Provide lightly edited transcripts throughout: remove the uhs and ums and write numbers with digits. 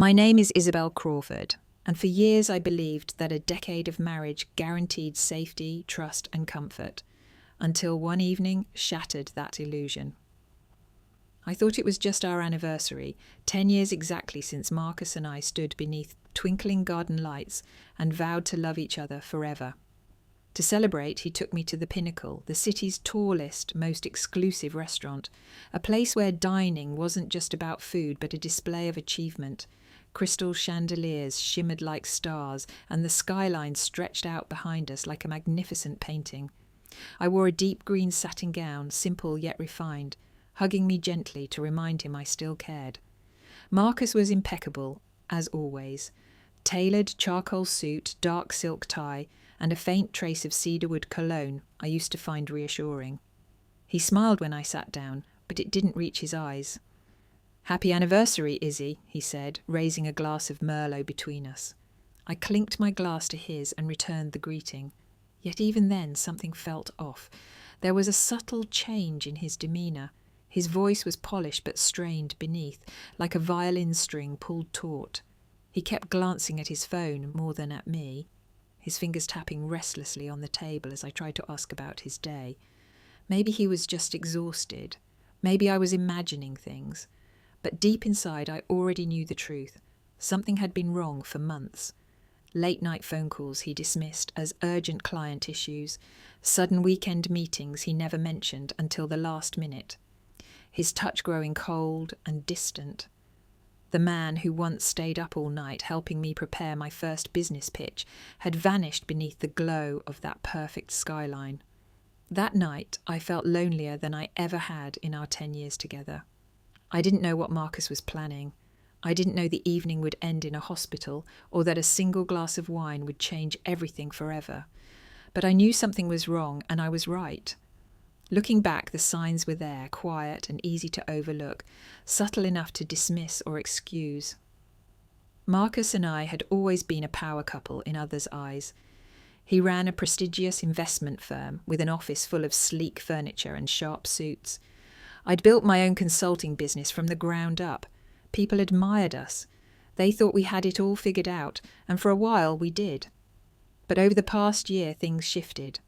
My name is Isabel Crawford, and for years I believed that a decade of marriage guaranteed safety, trust, and comfort, until one evening shattered that illusion. I thought it was just our anniversary, 10 years exactly since Marcus and I stood beneath twinkling garden lights and vowed to love each other forever. To celebrate, he took me to the Pinnacle, the city's tallest, most exclusive restaurant, a place where dining wasn't just about food but a display of achievement. Crystal chandeliers shimmered like stars, and the skyline stretched out behind us like a magnificent painting. I wore a deep green satin gown, simple yet refined, hugging me gently to remind him I still cared. Marcus was impeccable, as always. Tailored charcoal suit, dark silk tie, and a faint trace of cedarwood cologne I used to find reassuring. He smiled when I sat down, but it didn't reach his eyes. "Happy anniversary, Izzy," he said, raising a glass of Merlot between us. I clinked my glass to his and returned the greeting. Yet even then something felt off. There was a subtle change in his demeanour. His voice was polished but strained beneath, like a violin string pulled taut. He kept glancing at his phone more than at me, his fingers tapping restlessly on the table as I tried to ask about his day. Maybe he was just exhausted. Maybe I was imagining things. But deep inside I already knew the truth. Something had been wrong for months. Late-night phone calls he dismissed as urgent client issues, sudden weekend meetings he never mentioned until the last minute. His touch growing cold and distant. The man who once stayed up all night helping me prepare my first business pitch had vanished beneath the glow of that perfect skyline. That night I felt lonelier than I ever had in our 10 years together. I didn't know what Marcus was planning. I didn't know the evening would end in a hospital or that a single glass of wine would change everything forever. But I knew something was wrong, and I was right. Looking back, the signs were there, quiet and easy to overlook, subtle enough to dismiss or excuse. Marcus and I had always been a power couple in others' eyes. He ran a prestigious investment firm with an office full of sleek furniture and sharp suits. I'd built my own consulting business from the ground up. People admired us. They thought we had it all figured out, and for a while we did. But over the past year, things shifted.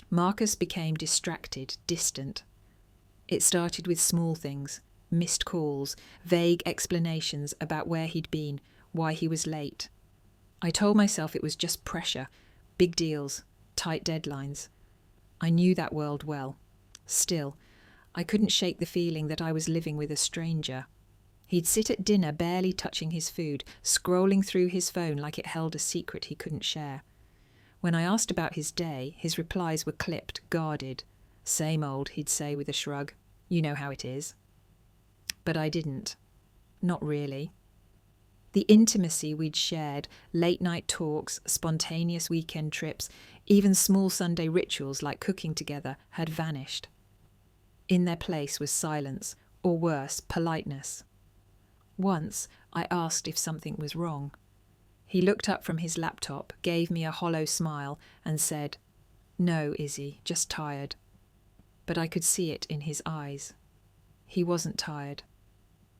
Marcus became distracted, distant. It started with small things, missed calls, vague explanations about where he'd been, why he was late. I told myself it was just pressure, big deals, tight deadlines. I knew that world well. Still, I couldn't shake the feeling that I was living with a stranger. He'd sit at dinner barely touching his food, scrolling through his phone like it held a secret he couldn't share. When I asked about his day, his replies were clipped, guarded. "Same old," he'd say with a shrug. "You know how it is." But I didn't. Not really. The intimacy we'd shared, late-night talks, spontaneous weekend trips, even small Sunday rituals like cooking together, had vanished. In their place was silence, or worse, politeness. Once, I asked if something was wrong. He looked up from his laptop, gave me a hollow smile, and said, "No, Izzy, just tired." But I could see it in his eyes. He wasn't tired.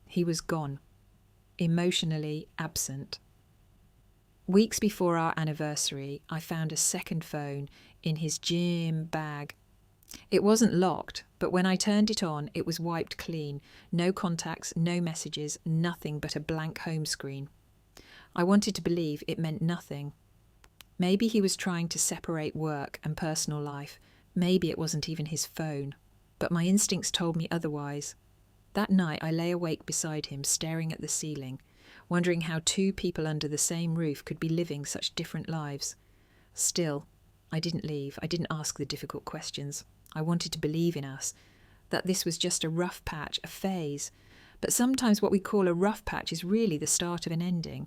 He was gone, emotionally absent. Weeks before our anniversary, I found a second phone in his gym bag. It wasn't locked, but when I turned it on, it was wiped clean. No contacts, no messages, nothing but a blank home screen. I wanted to believe it meant nothing. Maybe he was trying to separate work and personal life. Maybe it wasn't even his phone. But my instincts told me otherwise. That night I lay awake beside him, staring at the ceiling, wondering how two people under the same roof could be living such different lives. Still, I didn't leave. I didn't ask the difficult questions. I wanted to believe in us, that this was just a rough patch, a phase. But sometimes what we call a rough patch is really the start of an ending.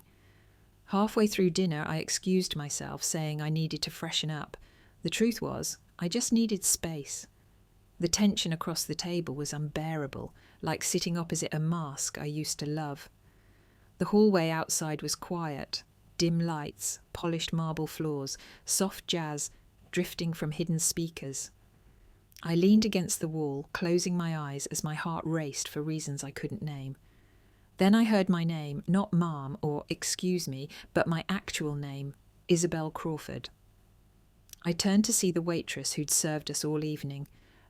Halfway through dinner, I excused myself, saying I needed to freshen up. The truth was, I just needed space. The tension across the table was unbearable, like sitting opposite a mask I used to love. The hallway outside was quiet. Dim lights, polished marble floors, soft jazz drifting from hidden speakers. I leaned against the wall, closing my eyes as my heart raced for reasons I couldn't name. Then I heard my name, not Ma'am or excuse me, but my actual name, Isabel Crawford. I turned to see the waitress who'd served us all evening,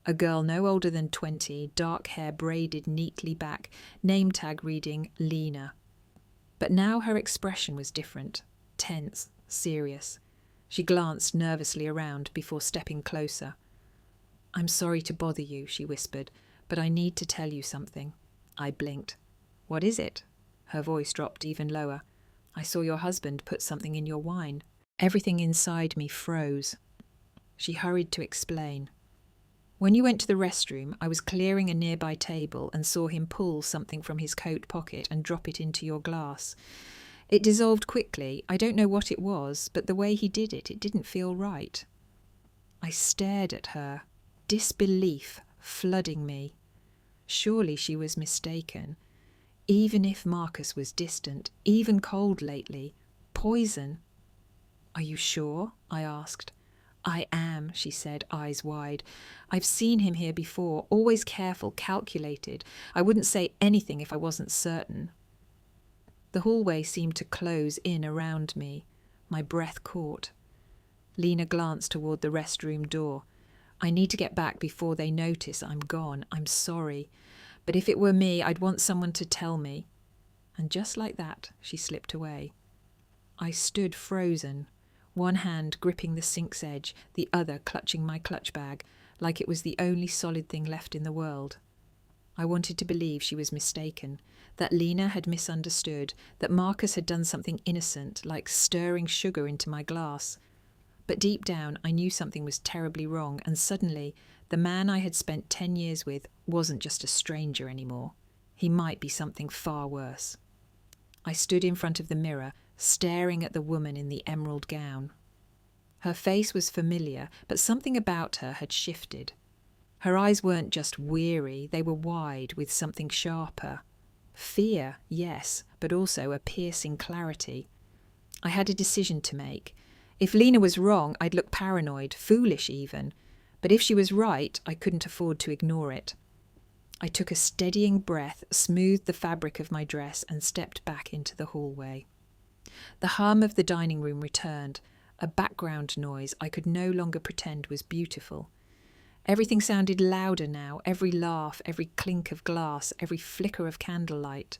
a girl no older than 20, dark hair braided neatly back, name tag reading Lena. But now her expression was different, tense, serious. She glanced nervously around before stepping closer. "I'm sorry to bother you," she whispered, "but I need to tell you something." I blinked. "What is it?" Her voice dropped even lower. "I saw your husband put something in your wine." Everything inside me froze. She hurried to explain. "When you went to the restroom, I was clearing a nearby table and saw him pull something from his coat pocket and drop it into your glass. It dissolved quickly. I don't know what it was, but the way he did it, it didn't feel right." I stared at her, disbelief flooding me. Surely she was mistaken. Even if Marcus was distant, even cold lately, poison. "Are you sure?" I asked. "I am," she said, eyes wide. "I've seen him here before, always careful, calculated. I wouldn't say anything if I wasn't certain." The hallway seemed to close in around me. My breath caught. Lena glanced toward the restroom door. "I need to get back before they notice I'm gone. I'm sorry. But if it were me, I'd want someone to tell me." And just like that, she slipped away. I stood frozen, one hand gripping the sink's edge, the other clutching my clutch bag, like it was the only solid thing left in the world. I wanted to believe she was mistaken, that Lena had misunderstood, that Marcus had done something innocent, like stirring sugar into my glass. But deep down, I knew something was terribly wrong, and suddenly, the man I had spent 10 years with wasn't just a stranger anymore. He might be something far worse. I stood in front of the mirror, staring at the woman in the emerald gown. Her face was familiar, but something about her had shifted. Her eyes weren't just weary, they were wide with something sharper. Fear, yes, but also a piercing clarity. I had a decision to make. If Lena was wrong, I'd look paranoid, foolish even. But if she was right, I couldn't afford to ignore it. I took a steadying breath, smoothed the fabric of my dress, and stepped back into the hallway. The hum of the dining room returned, a background noise I could no longer pretend was beautiful. Everything sounded louder now, every laugh, every clink of glass, every flicker of candlelight.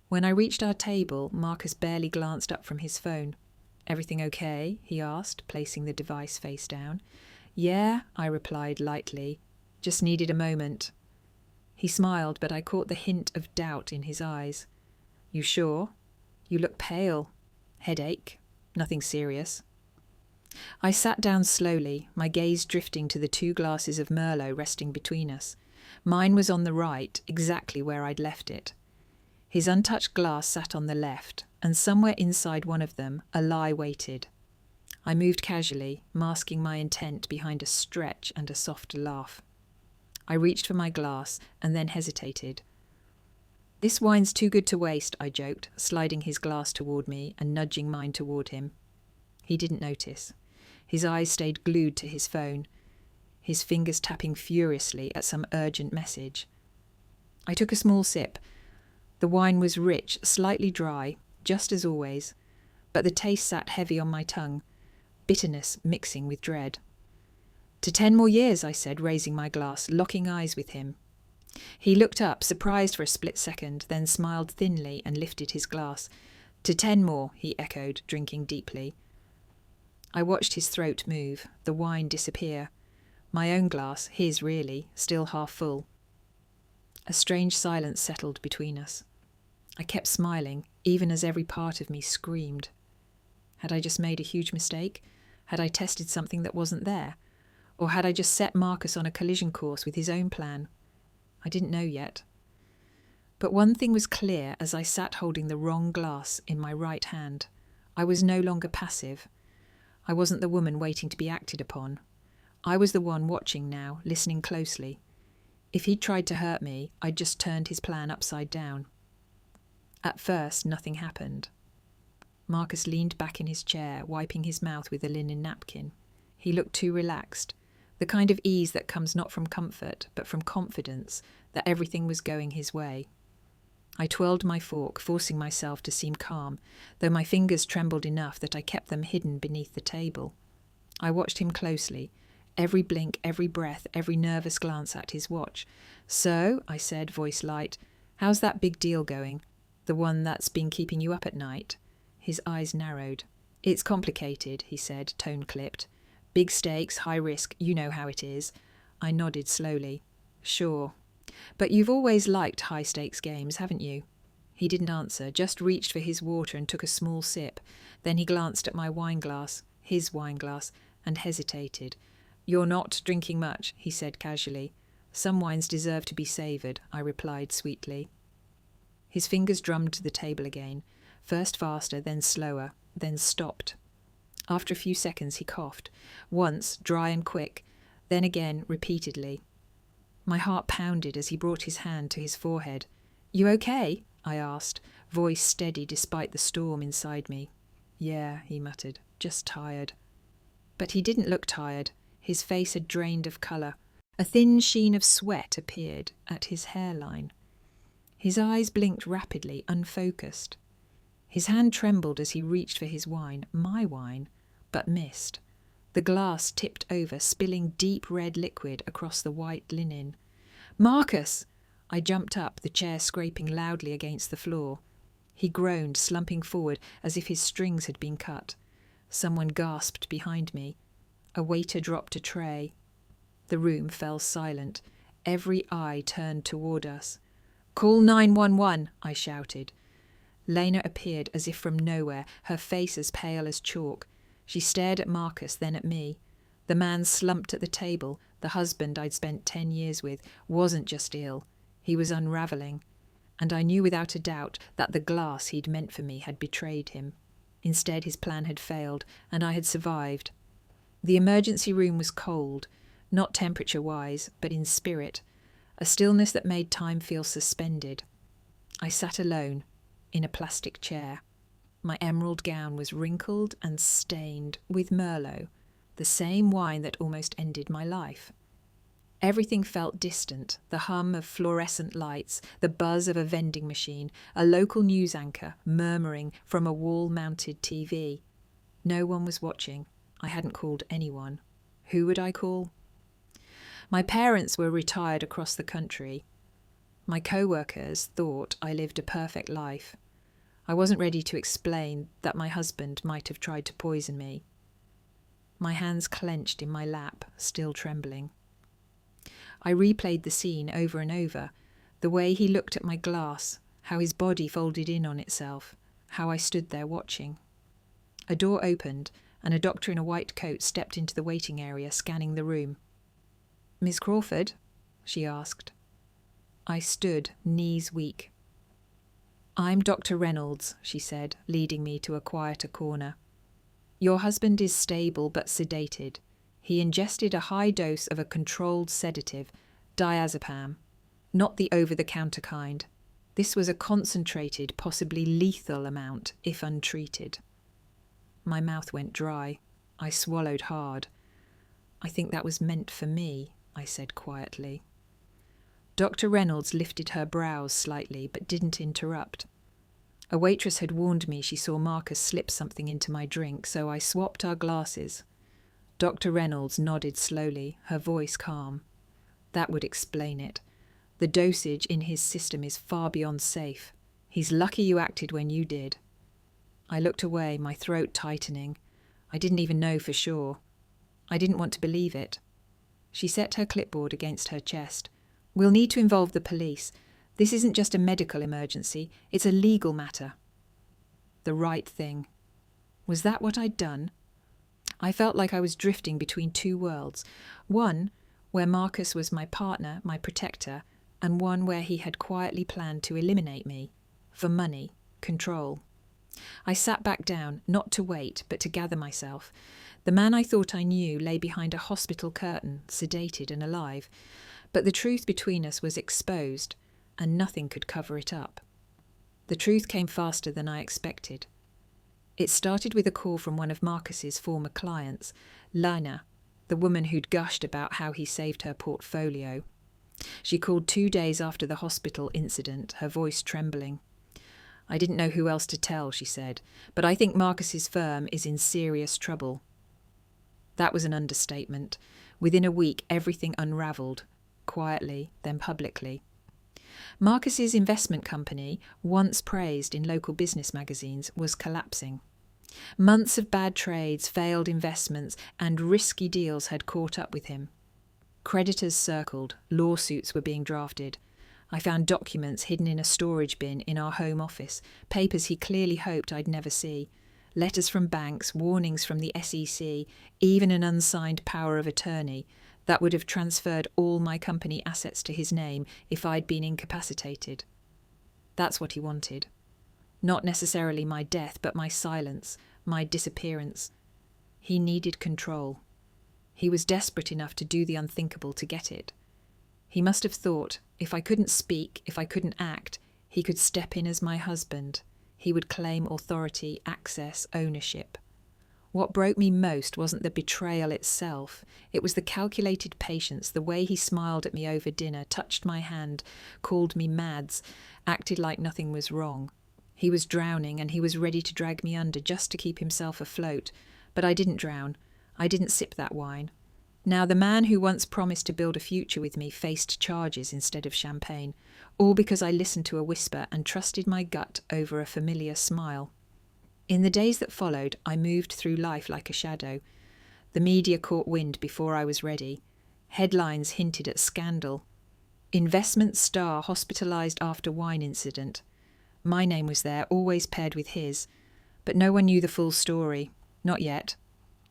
When I reached our table, Marcus barely glanced up from his phone. "Everything okay?" he asked, placing the device face down. "Yeah," I replied lightly. "Just needed a moment." He smiled, but I caught the hint of doubt in his eyes. "You sure? You look pale. Headache? Nothing serious." I sat down slowly, my gaze drifting to the 2 glasses of Merlot resting between us. Mine was on the right, exactly where I'd left it. His untouched glass sat on the left, and somewhere inside one of them, a lie waited. I moved casually, masking my intent behind a stretch and a soft laugh. I reached for my glass and then hesitated. "This wine's too good to waste," I joked, sliding his glass toward me and nudging mine toward him. He didn't notice. His eyes stayed glued to his phone, his fingers tapping furiously at some urgent message. I took a small sip. The wine was rich, slightly dry, just as always, but the taste sat heavy on my tongue, bitterness mixing with dread. "To 10 more years," I said, raising my glass, locking eyes with him. He looked up, surprised for a split second, then smiled thinly and lifted his glass. "To 10 more," he echoed, drinking deeply. I watched his throat move, the wine disappear. My own glass, his really, still half full. A strange silence settled between us. I kept smiling, even as every part of me screamed. Had I just made a huge mistake? Had I tested something that wasn't there? Or had I just set Marcus on a collision course with his own plan? I didn't know yet. But one thing was clear as I sat holding the wrong glass in my right hand. I was no longer passive. I wasn't the woman waiting to be acted upon. I was the one watching now, listening closely. If he'd tried to hurt me, I'd just turned his plan upside down. At first, nothing happened. Marcus leaned back in his chair, wiping his mouth with a linen napkin. He looked too relaxed, the kind of ease that comes not from comfort, but from confidence that everything was going his way. I twirled my fork, forcing myself to seem calm, though my fingers trembled enough that I kept them hidden beneath the table. I watched him closely, every blink, every breath, every nervous glance at his watch. "So," I said, voice light, "how's that big deal going? The one that's been keeping you up at night?" His eyes narrowed. "It's complicated," he said, tone clipped. "Big stakes, high risk, you know how it is." I nodded slowly. "Sure. But you've always liked high-stakes games, haven't you?" He didn't answer, just reached for his water and took a small sip. Then he glanced at my wineglass, his wineglass, and hesitated. "You're not drinking much," he said casually. "Some wines deserve to be savoured," I replied sweetly. His fingers drummed the table again, first faster, then slower, then stopped. After a few seconds he coughed, once, dry and quick, then again, repeatedly. My heart pounded as he brought his hand to his forehead. "You okay?" I asked, voice steady despite the storm inside me. "Yeah," he muttered, "just tired." But he didn't look tired. His face had drained of colour. A thin sheen of sweat appeared at his hairline. His eyes blinked rapidly, unfocused. His hand trembled as he reached for his wine, my wine, but missed. The glass tipped over, spilling deep red liquid across the white linen. "Marcus!" I jumped up, the chair scraping loudly against the floor. He groaned, slumping forward as if his strings had been cut. Someone gasped behind me. A waiter dropped a tray. The room fell silent. Every eye turned toward us. "Call 911, I shouted. Lena appeared as if from nowhere, her face as pale as chalk. She stared at Marcus, then at me. The man slumped at the table, the husband I'd spent 10 years with, wasn't just ill. He was unravelling. And I knew without a doubt that the glass he'd meant for me had betrayed him. Instead, his plan had failed, and I had survived. The emergency room was cold, not temperature-wise, but in spirit, a stillness that made time feel suspended. I sat alone, in a plastic chair. My emerald gown was wrinkled and stained with Merlot, the same wine that almost ended my life. Everything felt distant, the hum of fluorescent lights, the buzz of a vending machine, a local news anchor murmuring from a wall-mounted TV. No one was watching. I hadn't called anyone. Who would I call? My parents were retired across the country. My co-workers thought I lived a perfect life. I wasn't ready to explain that my husband might have tried to poison me. My hands clenched in my lap, still trembling. I replayed the scene over and over, the way he looked at my glass, how his body folded in on itself, how I stood there watching. A door opened, and a doctor in a white coat stepped into the waiting area, scanning the room. "Miss Crawford?" she asked. I stood, knees weak. "I'm Dr. Reynolds," she said, leading me to a quieter corner. "Your husband is stable but sedated. He ingested a high dose of a controlled sedative, diazepam, not the over-the-counter kind. This was a concentrated, possibly lethal amount if untreated." My mouth went dry. I swallowed hard. "I think that was meant for me," I said quietly. Dr. Reynolds lifted her brows slightly, but didn't interrupt. A waitress had warned me she saw Marcus slip something into my drink, so I swapped our glasses. Dr. Reynolds nodded slowly, her voice calm. "That would explain it. The dosage in his system is far beyond safe. He's lucky you acted when you did." I looked away, my throat tightening. I didn't even know for sure. I didn't want to believe it. She set her clipboard against her chest. "We'll need to involve the police. This isn't just a medical emergency, it's a legal matter." The right thing. Was that what I'd done? I felt like I was drifting between two worlds. One, where Marcus was my partner, my protector, and one where he had quietly planned to eliminate me. For money, control. I sat back down, not to wait, but to gather myself. The man I thought I knew lay behind a hospital curtain, sedated and alive. But the truth between us was exposed, and nothing could cover it up. The truth came faster than I expected. It started with a call from one of Marcus's former clients, Lena, the woman who'd gushed about how he saved her portfolio. She called 2 days after the hospital incident, her voice trembling. "I didn't know who else to tell," she said, "but I think Marcus's firm is in serious trouble." That was an understatement. Within a week, everything unravelled, quietly, then publicly. Marcus's investment company, once praised in local business magazines, was collapsing. Months of bad trades, failed investments, and risky deals had caught up with him. Creditors circled, lawsuits were being drafted. I found documents hidden in a storage bin in our home office, papers he clearly hoped I'd never see, letters from banks, warnings from the SEC, even an unsigned power of attorney that would have transferred all my company assets to his name if I'd been incapacitated. That's what he wanted. Not necessarily my death, but my silence, my disappearance. He needed control. He was desperate enough to do the unthinkable to get it. He must have thought, if I couldn't speak, if I couldn't act, he could step in as my husband. He would claim authority, access, ownership. What broke me most wasn't the betrayal itself. It was the calculated patience, the way he smiled at me over dinner, touched my hand, called me Mads, acted like nothing was wrong. He was drowning and he was ready to drag me under just to keep himself afloat. But I didn't drown. I didn't sip that wine. Now the man who once promised to build a future with me faced charges instead of champagne, all because I listened to a whisper and trusted my gut over a familiar smile. In the days that followed, I moved through life like a shadow. The media caught wind before I was ready. Headlines hinted at scandal. Investment star hospitalised after wine incident. My name was there, always paired with his. But no one knew the full story. Not yet.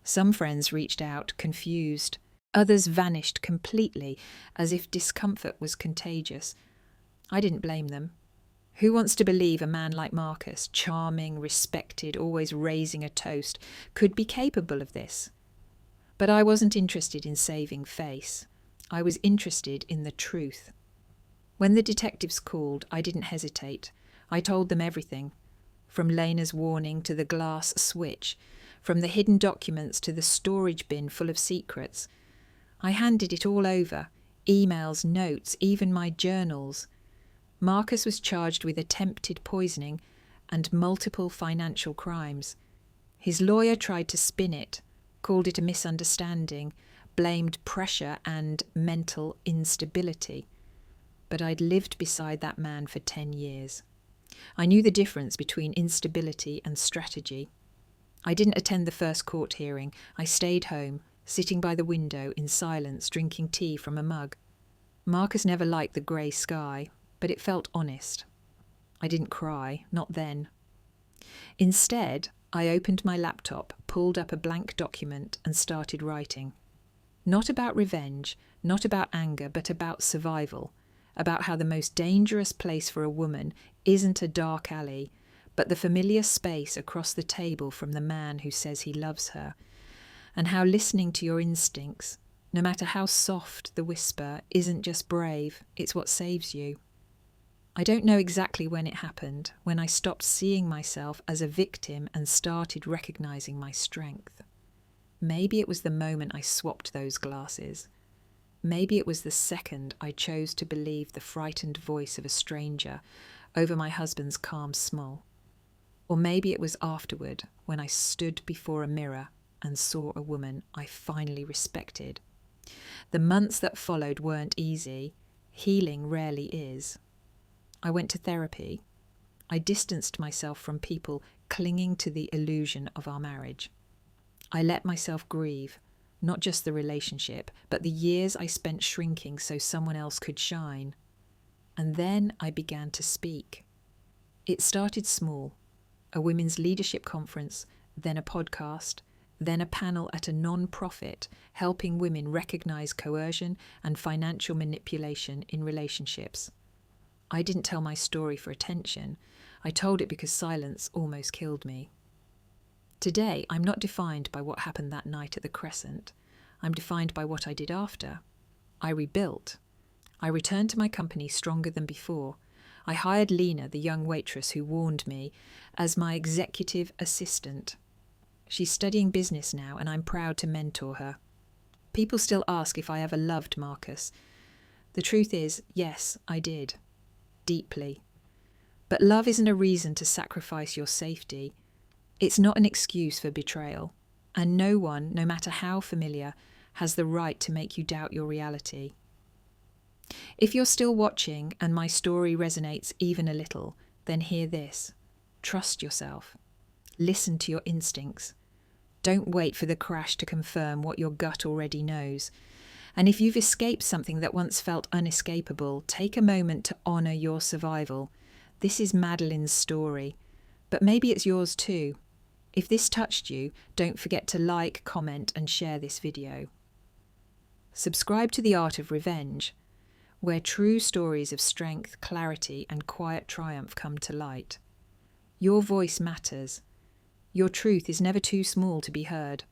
Some friends reached out, confused. Others vanished completely, as if discomfort was contagious. I didn't blame them. Who wants to believe a man like Marcus, charming, respected, always raising a toast, could be capable of this? But I wasn't interested in saving face. I was interested in the truth. When the detectives called, I didn't hesitate. I told them everything, from Lena's warning to the glass switch, from the hidden documents to the storage bin full of secrets. I handed it all over, emails, notes, even my journals. Marcus was charged with attempted poisoning and multiple financial crimes. His lawyer tried to spin it, called it a misunderstanding, blamed pressure and mental instability. But I'd lived beside that man for 10 years. I knew the difference between instability and strategy. I didn't attend the first court hearing. I stayed home, sitting by the window in silence, drinking tea from a mug. Marcus never liked the grey sky, but it felt honest. I didn't cry, not then. Instead, I opened my laptop, pulled up a blank document and started writing. Not about revenge, not about anger, but about survival, about how the most dangerous place for a woman isn't a dark alley, but the familiar space across the table from the man who says he loves her, and how listening to your instincts, no matter how soft the whisper, isn't just brave, it's what saves you. I don't know exactly when it happened, when I stopped seeing myself as a victim and started recognising my strength. Maybe it was the moment I swapped those glasses. Maybe it was the second I chose to believe the frightened voice of a stranger over my husband's calm smile. Or maybe it was afterward, when I stood before a mirror and saw a woman I finally respected. The months that followed weren't easy. Healing rarely is. I went to therapy. I distanced myself from people clinging to the illusion of our marriage. I let myself grieve, not just the relationship, but the years I spent shrinking so someone else could shine. And then I began to speak. It started small, a women's leadership conference, then a podcast, then a panel at a non-profit helping women recognise coercion and financial manipulation in relationships. I didn't tell my story for attention. I told it because silence almost killed me. Today, I'm not defined by what happened that night at the Crescent. I'm defined by what I did after. I rebuilt. I returned to my company stronger than before. I hired Lena, the young waitress who warned me, as my executive assistant. She's studying business now, and I'm proud to mentor her. People still ask if I ever loved Marcus. The truth is, yes, I did. Deeply. But love isn't a reason to sacrifice your safety. It's not an excuse for betrayal. And no one, no matter how familiar, has the right to make you doubt your reality. If you're still watching and my story resonates even a little, then hear this. Trust yourself. Listen to your instincts. Don't wait for the crash to confirm what your gut already knows. And if you've escaped something that once felt unescapable, take a moment to honour your survival. This is Madeline's story, but maybe it's yours too. If this touched you, don't forget to like, comment and share this video. Subscribe to The Art of Revenge, where true stories of strength, clarity and quiet triumph come to light. Your voice matters. Your truth is never too small to be heard.